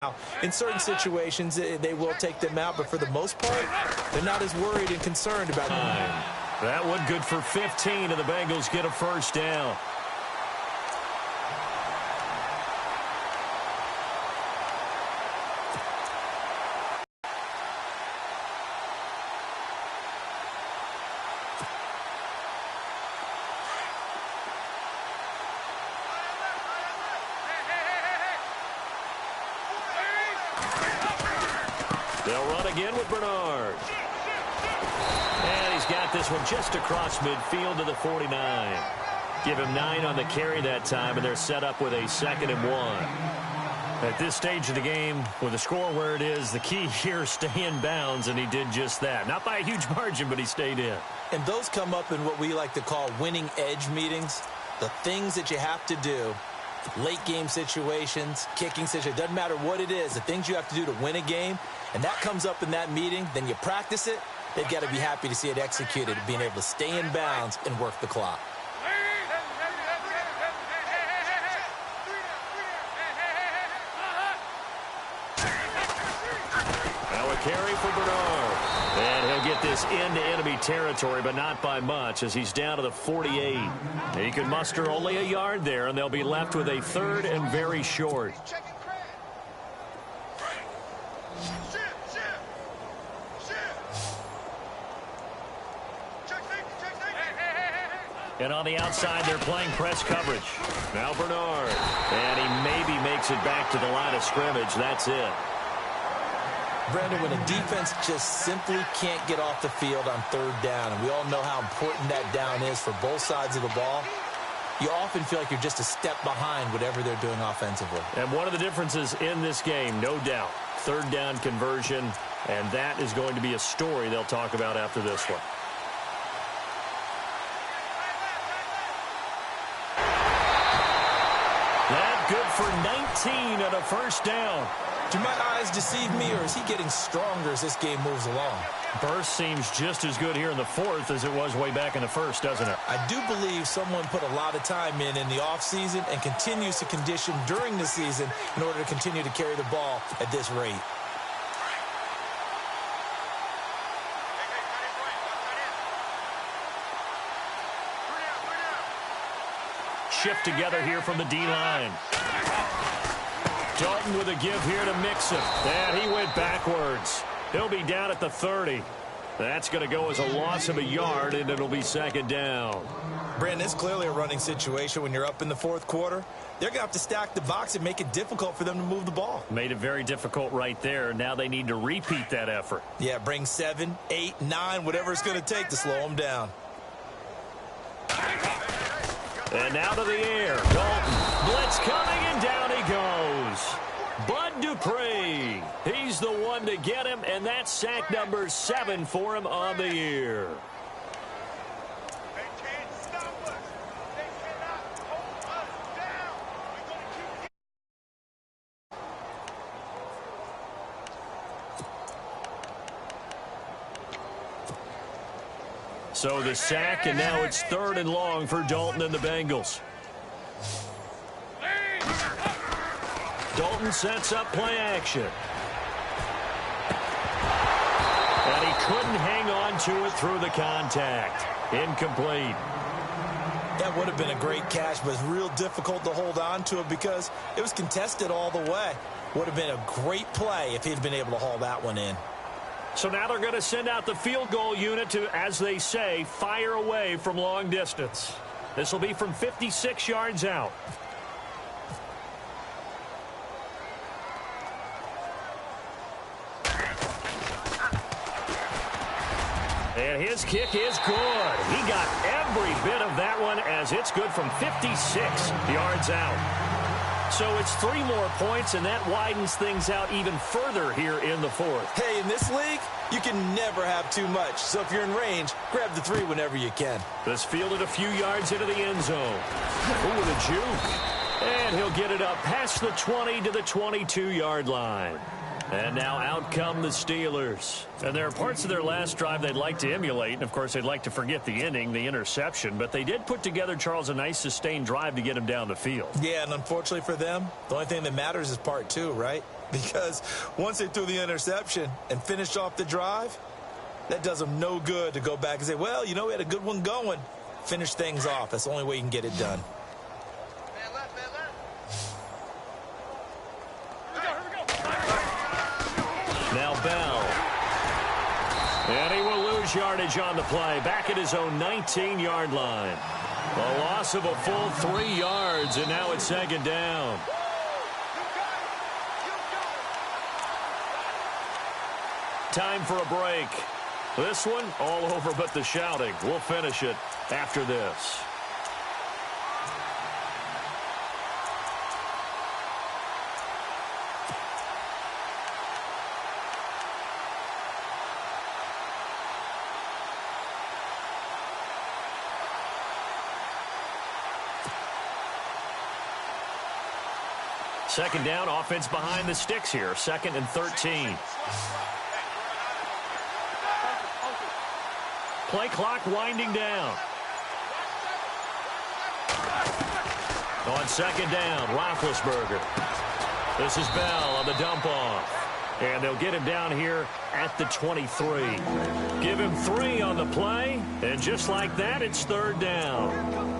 Now, in certain situations, they will take them out, but for the most part, they're not as worried and concerned about it. That one good for 15, and the Bengals get a first down. They'll run again with Bernard. And he's got this one just across midfield to the 49. Give him 9 on the carry that time, and they're set up with a 2nd and 1. At this stage of the game, with the score where it is, the key here, stay in bounds, and he did just that. Not by a huge margin, but he stayed in. And those come up in what we like to call winning edge meetings. The things that you have to do, late game situations, kicking situations, doesn't matter what it is, the things you have to do to win a game, and that comes up in that meeting, then you practice it, they've got to be happy to see it executed, being able to stay in bounds and work the clock. Now a carry for Bernard. And he'll get this into enemy territory, but not by much, as he's down to the 48. He can muster only a yard there, and they'll be left with a 3rd and very short. And on the outside, they're playing press coverage. Now Bernard. And he maybe makes it back to the line of scrimmage. That's it. Brandon, when a defense just simply can't get off the field on 3rd down, and we all know how important that down is for both sides of the ball, you often feel like you're just a step behind whatever they're doing offensively. And one of the differences in this game, no doubt, 3rd down conversion, and that is going to be a story they'll talk about after this one. Good for 19 and a first down. Do my eyes deceive me, or is he getting stronger as this game moves along? Burst seems just as good here in the 4th as it was way back in the 1st, doesn't it? I do believe someone put a lot of time in the offseason and continues to condition during the season in order to continue to carry the ball at this rate. Shift together here from the D-line. Dalton with a give here to mix it. And he went backwards. He'll be down at the 30. That's going to go as a loss of a yard, and it'll be 2nd down. Brandon, it's clearly a running situation when you're up in the 4th quarter. They're going to have to stack the box and make it difficult for them to move the ball. Made it very difficult right there. Now they need to repeat that effort. Yeah, bring 7, 8, 9, whatever it's going to take to slow them down. And now to the air. Dalton. Blitz coming, and down he goes. Bud Dupree. He's the one to get him, and that's sack number 7 for him on the year. They can't stop us. They cannot hold us down. We're going to keep. So the sack, and now it's 3rd and long for Dalton and the Bengals. Dalton sets up play action. And he couldn't hang on to it through the contact. Incomplete. That would have been a great catch, but it's real difficult to hold on to it because it was contested all the way. Would have been a great play if he'd been able to haul that one in. So now they're going to send out the field goal unit to, as they say, fire away from long distance. This will be from 56 yards out. And his kick is good. He got every bit of that one as it's good from 56 yards out. So it's 3 more points, and that widens things out even further here in the 4th. Hey, in this league, you can never have too much. So if you're in range, grab the 3 whenever you can. This fielded a few yards into the end zone. Ooh, with a juke. And he'll get it up past the 20 to the 22-yard line. And now out come the Steelers. And there are parts of their last drive they'd like to emulate. And, of course, they'd like to forget the inning, the interception. But they did put together, Charles, a nice sustained drive to get him down the field. Yeah, and unfortunately for them, the only thing that matters is part two, right? Because once they threw the interception and finished off the drive, that does them no good to go back and say, well, you know, we had a good one going. Finish things off. That's the only way you can get it done. Now Bell. And he will lose yardage on the play. Back at his own 19-yard line. A loss of a full 3 yards, and now it's second down. Time for a break. This one, all over but the shouting. We'll finish it after this. Second down, offense behind the sticks here. 2nd and 13. Play clock winding down. On second down, Roethlisberger. This is Bell on the dump off. And they'll get him down here at the 23. Give him 3 on the play. And just like that, it's third down.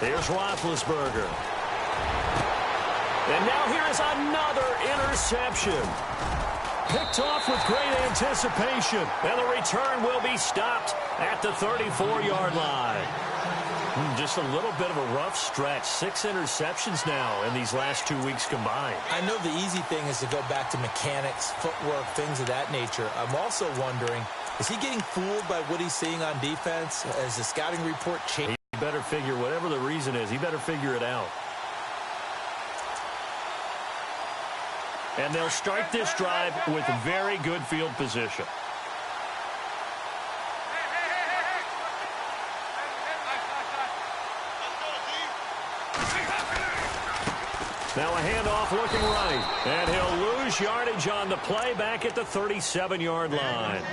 Here's Roethlisberger. And now here is another interception. Picked off with great anticipation. And the return will be stopped at the 34-yard line. Just a little bit of a rough stretch. 6 interceptions now in these last 2 weeks combined. I know the easy thing is to go back to mechanics, footwork, things of that nature. I'm also wondering, is he getting fooled by what he's seeing on defense? As the scouting report changes? He better figure, whatever the reason is, he better figure it out. And they'll start this drive with very good field position. Now a handoff looking right. And he'll lose yardage on the play back at the 37-yard line.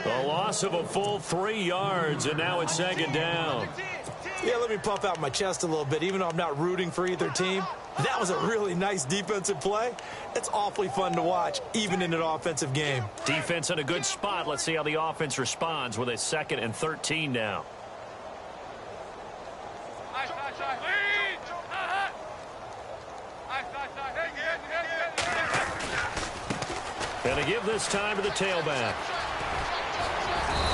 A loss of a full 3 yards, and now it's second down. Yeah, let me puff out my chest a little bit, even though I'm not rooting for either team. That was a really nice defensive play. It's awfully fun to watch, even in an offensive game. Defense in a good spot. Let's see how the offense responds with a 2nd and 13 now. Going to give this time to the tailback.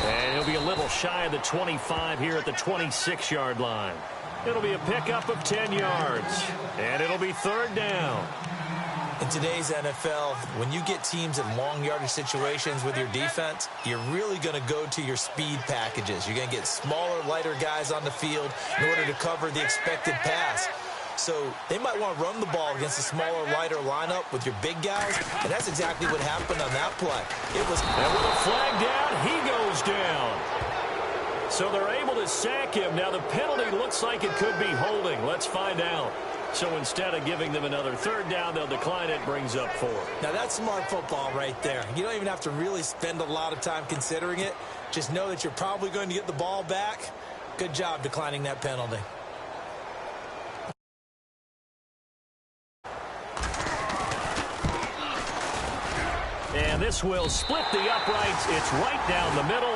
And he'll be a little shy of the 25 here at the 26-yard line. It'll be a pickup of 10 yards. And it'll be third down. In today's NFL, when you get teams in long yardage situations with your defense, you're really going to go to your speed packages. You're going to get smaller, lighter guys on the field in order to cover the expected pass. So they might want to run the ball against a smaller, lighter lineup with your big guys, and that's exactly what happened on that play. It was. And with a flag down, he goes down. So they're able to sack him. Now the penalty looks like it could be holding. Let's find out. So instead of giving them another third down, they'll decline it, brings up 4. Now that's smart football right there. You don't even have to really spend a lot of time considering it. Just know that you're probably going to get the ball back. Good job declining that penalty. And this will split the uprights. It's right down the middle.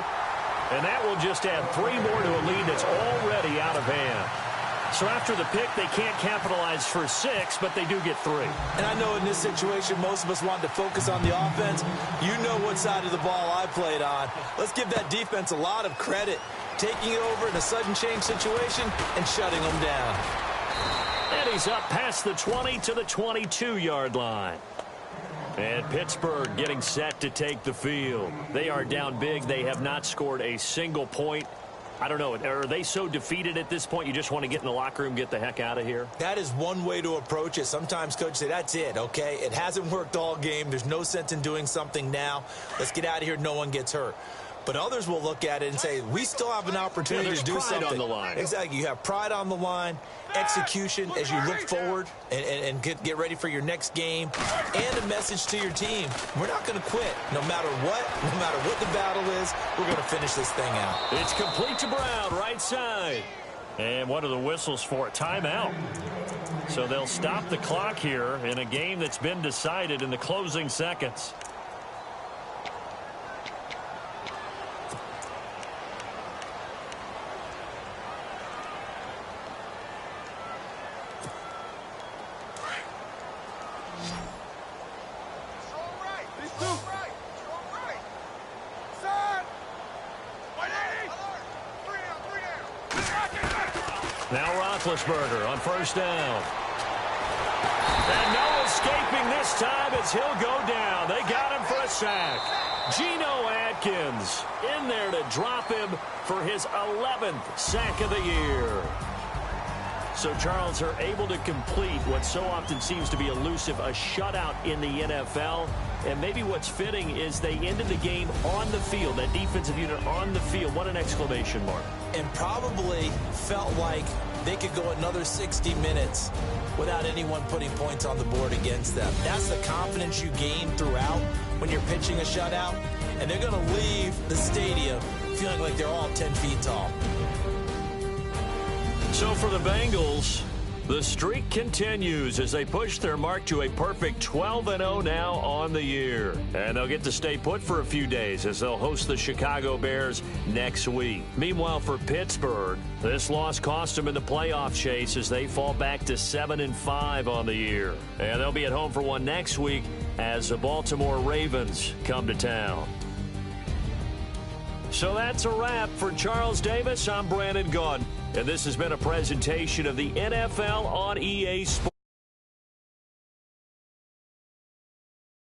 And that will just add 3 more to a lead that's already out of hand. So after the pick, they can't capitalize for 6, but they do get 3. And I know in this situation, most of us wanted to focus on the offense. You know what side of the ball I played on. Let's give that defense a lot of credit. Taking it over in a sudden change situation and shutting them down. And he's up past the 20 to the 22-yard line. And Pittsburgh getting set to take the field. They are down big. They have not scored a single point I don't know. Are they so defeated at this point you just want to get in the locker room, get the heck out of here? That is one way to approach it. Sometimes coaches say, that's it, okay? It hasn't worked all game. There's no sense in doing something now. Let's get out of here. No one gets hurt. But others will look at it and say, we still have an opportunity to do something. On the line. Exactly. You have pride on the line, execution as you look forward and get ready for your next game, and a message to your team. We're not going to quit. No matter what the battle is, we're going to finish this thing out. It's complete to Brown, right side. And what are the whistles for? Timeout. So they'll stop the clock here in a game that's been decided in the closing seconds. Now Roethlisberger on first down. And no escaping this time as he'll go down. They got him for a sack. Geno Atkins in there to drop him for his 11th sack of the year. So, Charles, are able to complete what so often seems to be elusive, a shutout in the NFL. And maybe what's fitting is they ended the game on the field, that defensive unit on the field. What an exclamation mark. And probably felt like they could go another 60 minutes without anyone putting points on the board against them. That's the confidence you gain throughout when you're pitching a shutout. And they're going to leave the stadium feeling like they're all 10 feet tall. So for the Bengals, the streak continues as they push their mark to a perfect 12-0 now on the year. And they'll get to stay put for a few days as they'll host the Chicago Bears next week. Meanwhile, for Pittsburgh, this loss cost them in the playoff chase as they fall back to 7-5 on the year. And they'll be at home for one next week as the Baltimore Ravens come to town. So that's a wrap. For Charles Davis, I'm Brandon Gaudin. And this has been a presentation of the NFL on EA Sports.